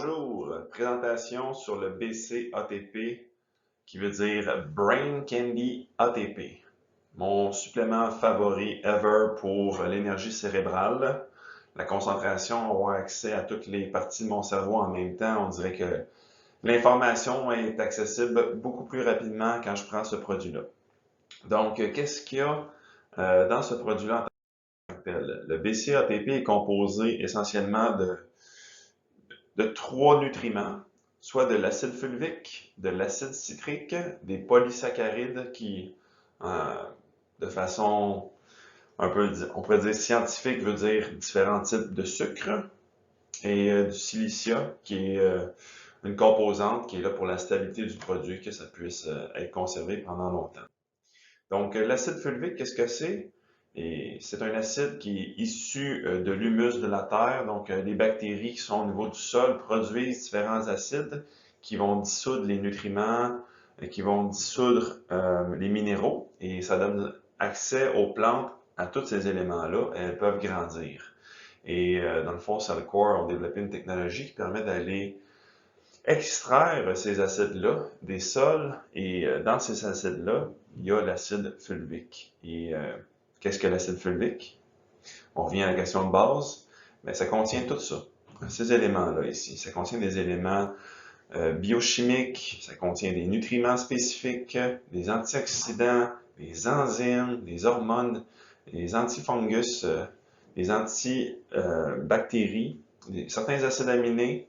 bonjour. Présentation sur le BC-ATP qui veut dire Brain Candy ATP. Mon supplément favori ever pour l'énergie cérébrale. La concentration, avoir accès à toutes les parties de mon cerveau en même temps, on dirait que l'information est accessible beaucoup plus rapidement quand je prends ce produit-là. Donc, qu'est-ce qu'il y a dans ce produit-là en tant que tel? Le BC-ATP est composé essentiellement de trois nutriments, soit de l'acide fulvique, de l'acide citrique, des polysaccharides qui, de façon on pourrait dire scientifique, veut dire différents types de sucre, et du silicia, qui est une composante qui est là pour la stabilité du produit, que ça puisse être conservé pendant longtemps. Donc, l'acide fulvique, qu'est-ce que c'est? Et c'est un acide qui est issu de l'humus de la terre, donc les bactéries qui sont au niveau du sol produisent différents acides qui vont dissoudre les nutriments, qui vont dissoudre les minéraux, et ça donne accès aux plantes à tous ces éléments-là, et elles peuvent grandir. Et dans le fond, Cellcore ont développé une technologie qui permet d'aller extraire ces acides-là des sols, et dans ces acides-là, il y a l'acide fulvique. Et qu'est-ce que l'acide fulvique? On revient à la question de base, mais ça contient tout ça, ces éléments-là ici. Ça contient des éléments biochimiques, ça contient des nutriments spécifiques, des antioxydants, des enzymes, des hormones, des antifungus, des antibactéries, certains acides aminés,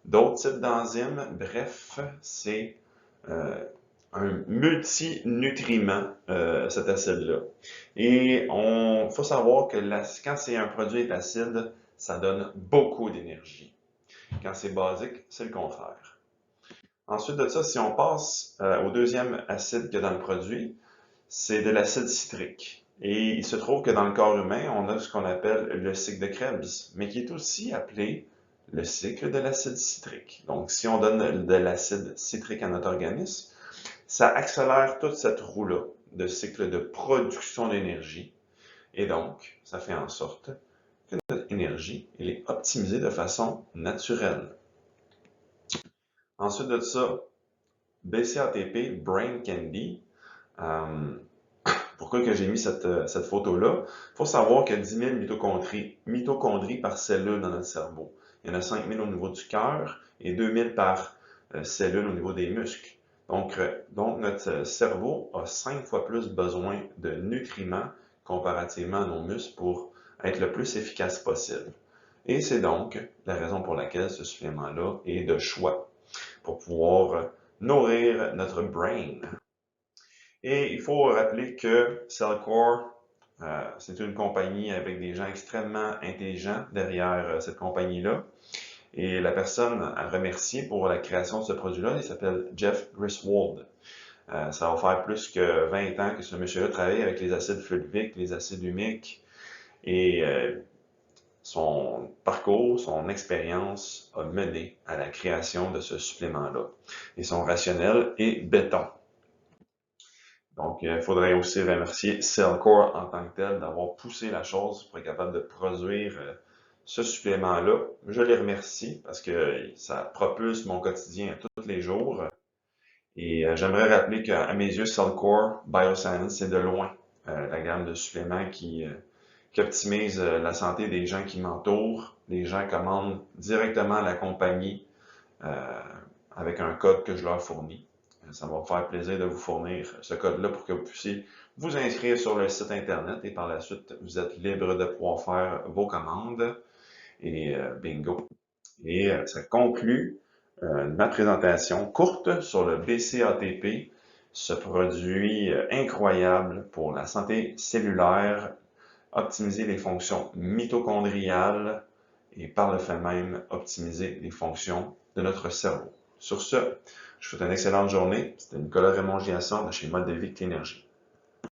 d'autres types d'enzymes. Bref, c'est un multinutriment, cet acide-là. Et il faut savoir que quand c'est un produit acide, ça donne beaucoup d'énergie. Quand c'est basique, c'est le contraire. Ensuite de ça, si on passe au deuxième acide qu'il y a dans le produit, c'est de l'acide citrique. Et il se trouve que dans le corps humain, on a ce qu'on appelle le cycle de Krebs, mais qui est aussi appelé le cycle de l'acide citrique. Donc, si on donne de l'acide citrique à notre organisme, ça accélère toute cette roue-là de cycle de production d'énergie. Et donc, ça fait en sorte que notre énergie elle est optimisée de façon naturelle. Ensuite de ça, BCATP, Brain Candy. Pourquoi que j'ai mis cette photo-là? Il faut savoir qu'il y a 10 000 mitochondries par cellule dans notre cerveau. Il y en a 5 000 au niveau du cœur et 2 000 par cellule au niveau des muscles. Donc, notre cerveau a 5 fois plus besoin de nutriments comparativement à nos muscles pour être le plus efficace possible. Et c'est donc la raison pour laquelle ce supplément-là est de choix, pour pouvoir nourrir notre brain. Et il faut rappeler que Cellcore, c'est une compagnie avec des gens extrêmement intelligents derrière cette compagnie-là. Et la personne à remercier pour la création de ce produit-là, il s'appelle Jeff Griswold. Ça va faire plus que 20 ans que ce monsieur-là travaille avec les acides fulviques, les acides humiques, et son parcours, son expérience a mené à la création de ce supplément-là. Et son rationnel est béton. Donc, il faudrait aussi remercier Cellcore en tant que tel d'avoir poussé la chose pour être capable de produire ce supplément-là. Je les remercie parce que ça propulse mon quotidien tous les jours. Et j'aimerais rappeler qu'à mes yeux, Cellcore Bioscience, c'est de loin la gamme de suppléments qui optimise la santé des gens qui m'entourent. Les gens commandent directement à la compagnie avec un code que je leur fournis. Ça va me faire plaisir de vous fournir ce code-là pour que vous puissiez vous inscrire sur le site Internet et par la suite, vous êtes libre de pouvoir faire vos commandes. Et bingo. Et ça conclut ma présentation courte sur le BCATP, ce produit incroyable pour la santé cellulaire, optimiser les fonctions mitochondriales et par le fait même optimiser les fonctions de notre cerveau. Sur ce, je vous souhaite une excellente journée. C'était Nicolas Raymond Giasson de chez Mode de Vie Clénergie.